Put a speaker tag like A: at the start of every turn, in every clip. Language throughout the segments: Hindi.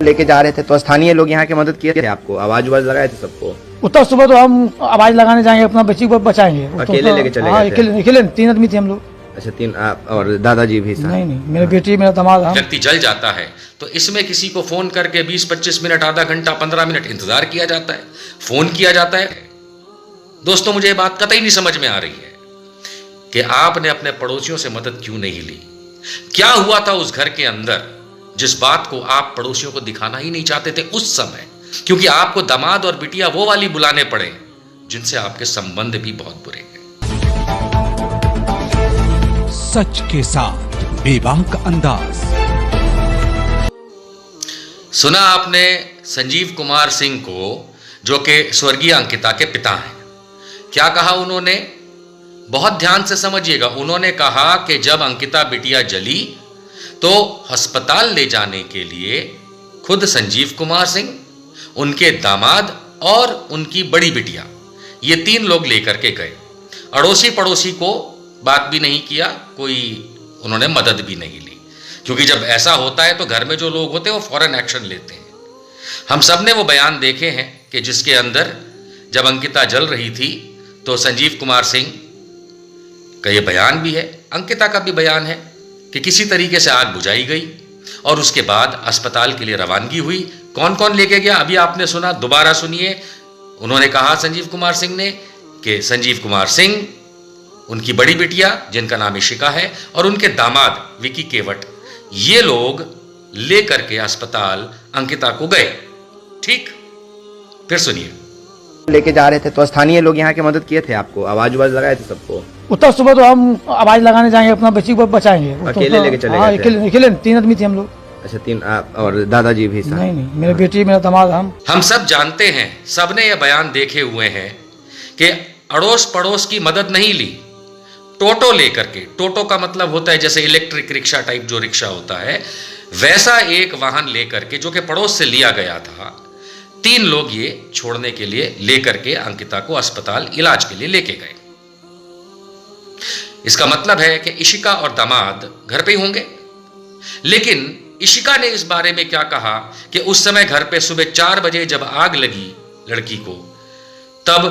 A: लेके जा रहे थे तो स्थानीय लोग यहाँ की मदद किए थे, आपको आवाज उवाज लगाए थे सबको?
B: उतना सुबह तो हम आवाज लगाने जाएंगे, अपना बच्ची को बचाएंगे।
A: अकेले लेके चले
B: हाँ,
A: गए थे?
B: अकेले 3 आदमी थे हम लोग।
A: अच्छा, 3 आप और दादाजी भी साथ?
B: नहीं, मेरे बेटी, मेरा दामाद।
C: व्यक्ति जल जाता है तो इसमें किसी को फोन करके 20-25 मिनट, आधा घंटा, 15 मिनट इंतजार किया जाता है, फोन किया जाता है। दोस्तों, मुझे ये बात कतई नहीं समझ में आ रही है कि आपने अपने पड़ोसियों से मदद क्यों नहीं ली। क्या हुआ था उस घर के अंदर जिस बात को आप पड़ोसियों को दिखाना ही नहीं चाहते थे उस समय? क्योंकि आपको दामाद और बिटिया वो वाली बुलाने पड़े जिनसे आपके संबंध भी बहुत बुरे हैं।
D: सच के साथ बेबाक अंदाज।
C: सुना आपने संजीव कुमार सिंह को, जो कि स्वर्गीय अंकिता के पिता हैं। क्या कहा उन्होंने? बहुत ध्यान से समझिएगा। उन्होंने कहा कि जब अंकिता बिटिया जली तो अस्पताल ले जाने के लिए खुद संजीव कुमार सिंह, उनके दामाद और उनकी बड़ी बिटिया, ये 3 लोग लेकर के गए। अड़ोसी पड़ोसी को बात भी नहीं किया, कोई उन्होंने मदद भी नहीं ली, क्योंकि जब ऐसा होता है तो घर में जो लोग होते हैं वो फौरन एक्शन लेते हैं। हम सब ने वो बयान देखे हैं कि जिसके अंदर जब अंकिता जल रही थी तो संजीव कुमार सिंह का ये बयान भी है, अंकिता का भी बयान है कि किसी तरीके से आग बुझाई गई और उसके बाद अस्पताल के लिए रवानगी हुई। कौन कौन लेके गया अभी आपने सुना, दोबारा सुनिए। उन्होंने कहा संजीव कुमार सिंह ने कि संजीव कुमार सिंह, उनकी बड़ी बिटिया जिनका नाम इशिका है, और उनके दामाद विकी केवट, ये लोग लेकर के अस्पताल अंकिता को गए। ठीक, फिर सुनिए।
A: लेके जा रहे थे तो स्थानीय लोग यहाँ की मदद किए थे, आपको आवाज उवाज लगाए थे सबको?
B: उतना सुबह तो हम आवाज लगाने जाएंगे, अपना बच्ची को बचाएंगे।
A: अकेले लेके चले
B: हाँ,
A: गए थे?
B: अकेले 3 आदमी थे हम लोग।
A: अच्छा, 3 आप और दादाजी भी साथ?
B: नहीं, मेरे बेटी, मेरा दामाद।
C: हम सब जानते हैं, सबने ये बयान देखे हुए हैं कि अड़ोस पड़ोस की मदद नहीं ली। टोटो लेकर के, टोटो का मतलब होता है जैसे इलेक्ट्रिक रिक्शा टाइप जो रिक्शा होता है, वैसा एक वाहन लेकर के, जो कि पड़ोस से लिया गया था, 3 लोग ये छोड़ने के लिए लेकर के अंकिता को अस्पताल इलाज के लिए लेके गए। इसका मतलब है कि इशिका और दामाद घर पे ही होंगे। लेकिन इशिका ने इस बारे में क्या कहा कि उस समय घर पे सुबह 4 बजे जब आग लगी लड़की को, तब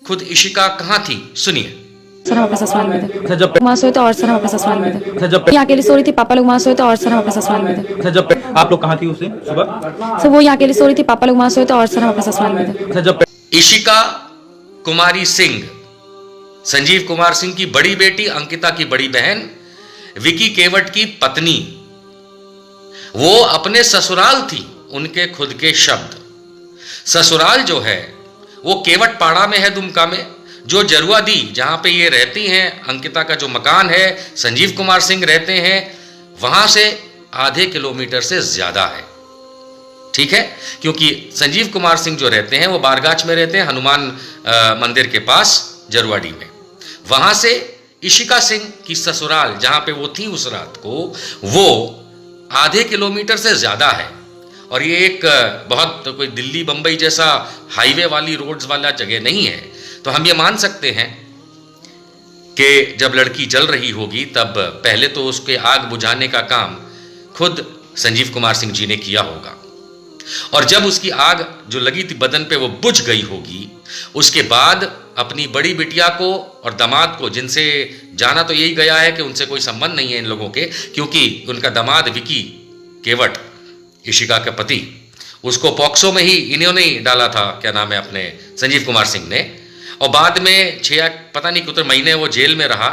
C: खुद इशिका कहां थी, सुनिए।
E: सर हम अपने ससुराल में थे, जब वहाँ सोए थे, और सर हम अपने ससुराल में थे, जब यहाँ अकेली सो रही थी, पापा लोग वहाँ सोए थे, और सर हम अपने ससुराल में थे।
F: जब आप लोग कहाँ थी उस दिन सुबह?
E: सर वो यहाँ अकेली सो रही थी, पापा लोग वहाँ सोए थे, और सर हम अपने ससुराल में थे।
F: जब
C: इशिका कुमारी सिंह, संजीव कुमार सिंह की बड़ी बेटी, अंकिता की बड़ी बहन, विकी केवट की पत्नी, वो अपने ससुराल थी। उनके खुद के शब्द। ससुराल जो है वो केवट पाड़ा में है, दुमका में। जो जरुआदी, जहां पे ये रहती हैं, अंकिता का जो मकान है, संजीव कुमार सिंह रहते हैं, वहां से आधे किलोमीटर से ज्यादा है। ठीक है, क्योंकि संजीव कुमार सिंह जो रहते हैं वो बारगाछ में रहते हैं, हनुमान मंदिर के पास जरुआडी में। वहां से इशिका सिंह की ससुराल, जहां पे वो थी उस रात को, वो आधे किलोमीटर से ज्यादा है। और ये एक बहुत कोई दिल्ली बंबई जैसा हाईवे वाली रोड्स वाला जगह नहीं है। तो हम ये मान सकते हैं कि जब लड़की जल रही होगी तब पहले तो उसके आग बुझाने का काम खुद संजीव कुमार सिंह जी ने किया होगा, और जब उसकी आग जो लगी थी बदन पे वो बुझ गई होगी, उसके बाद अपनी बड़ी बिटिया को और दामाद को, जिनसे जाना तो यही गया है कि उनसे कोई संबंध नहीं है इन लोगों के, क्योंकि उनका दामाद विकी केवट, इशिका के पति, उसको पॉक्सो में ही इन्होंने ही डाला था, क्या नाम है, अपने संजीव कुमार सिंह ने। और बाद में 6 पता नहीं कितने महीने वो जेल में रहा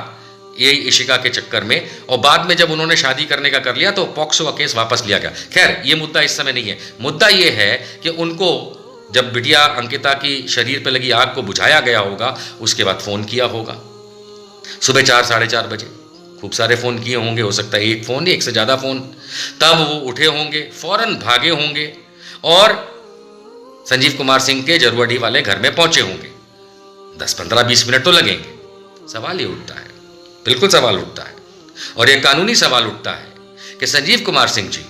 C: ये इशिका के चक्कर में, और बाद में जब उन्होंने शादी करने का कर लिया तो पॉक्सो का केस वापस लिया गया। खैर, ये मुद्दा इस समय नहीं है। मुद्दा ये है कि उनको जब बिटिया अंकिता की शरीर पे लगी आग को बुझाया गया होगा, उसके बाद फ़ोन किया होगा सुबह 4 साढ़े 4 बजे। खूब सारे फ़ोन किए होंगे, हो सकता है एक फ़ोन, एक से ज़्यादा फ़ोन। तब वो उठे होंगे, फ़ौरन भागे होंगे और संजीव कुमार सिंह के जरुआडी वाले घर में पहुंचे होंगे। 10-15-20 मिनट तो लगेंगे। सवाल ये उठता है, बिल्कुल सवाल उठता है, और यह कानूनी सवाल उठता है कि संजीव कुमार सिंह जी,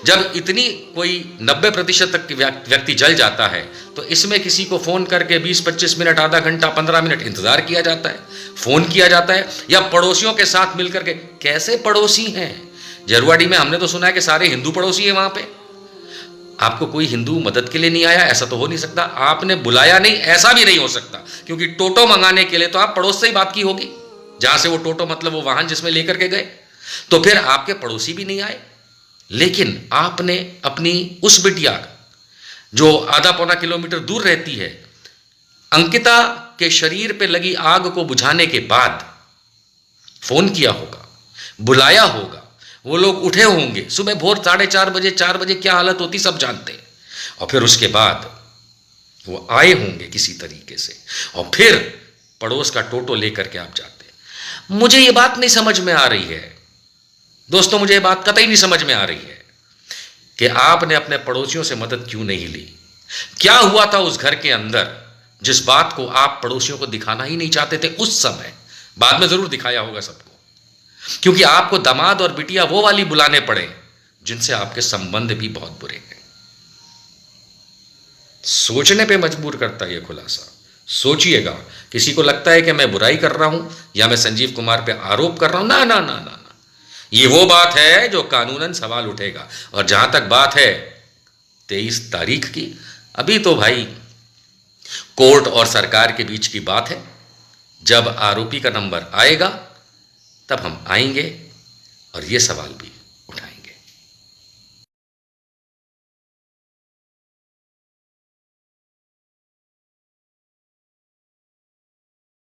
C: जब इतनी कोई 90% तक व्यक्ति जल जाता है तो इसमें किसी को फ़ोन करके 20-25 मिनट, आधा घंटा, 15 मिनट इंतज़ार किया जाता है, फ़ोन किया जाता है, या पड़ोसियों के साथ मिलकर के। कैसे पड़ोसी हैं? जरुआडी में हमने तो सुना है कि सारे हिंदू पड़ोसी हैं वहाँ पे। आपको कोई हिंदू मदद के लिए नहीं आया, ऐसा तो हो नहीं सकता। आपने बुलाया नहीं, ऐसा भी नहीं हो सकता, क्योंकि टोटो मंगाने के लिए तो आप पड़ोस से ही बात की होगी, जहां से वो टोटो मतलब वो वाहन जिसमें लेकर के गए, तो फिर आपके पड़ोसी भी नहीं आए। लेकिन आपने अपनी उस बिटिया जो आधा पौना किलोमीटर दूर रहती है, अंकिता के शरीर पे लगी आग को बुझाने के बाद फोन किया होगा, बुलाया होगा, वो लोग उठे होंगे सुबह भोर 4:30 बजे, 4 बजे क्या हालत होती सब जानते हैं, और फिर उसके बाद वो आए होंगे किसी तरीके से, और फिर पड़ोस का टोटो लेकर के आप जाते हैं। मुझे ये बात नहीं समझ में आ रही है दोस्तों, मुझे ये बात कतई नहीं समझ में आ रही है कि आपने अपने पड़ोसियों से मदद क्यों नहीं ली। क्या हुआ था उस घर के अंदर जिस बात को आप पड़ोसियों को दिखाना ही नहीं चाहते थे उस समय? बाद में जरूर दिखाया होगा सबको, क्योंकि आपको दामाद और बिटिया वो वाली बुलाने पड़े जिनसे आपके संबंध भी बहुत बुरे हैं। सोचने पे मजबूर करता है ये खुलासा। सोचिएगा, किसी को लगता है कि मैं बुराई कर रहा हूं या मैं संजीव कुमार पे आरोप कर रहा हूं, ना ना ना ना, ये वो बात है जो कानूनन सवाल उठेगा। और जहां तक बात है 23 तारीख की, अभी तो भाई कोर्ट और सरकार के बीच की बात है। जब आरोपी का नंबर आएगा तब हम आएंगे और ये सवाल भी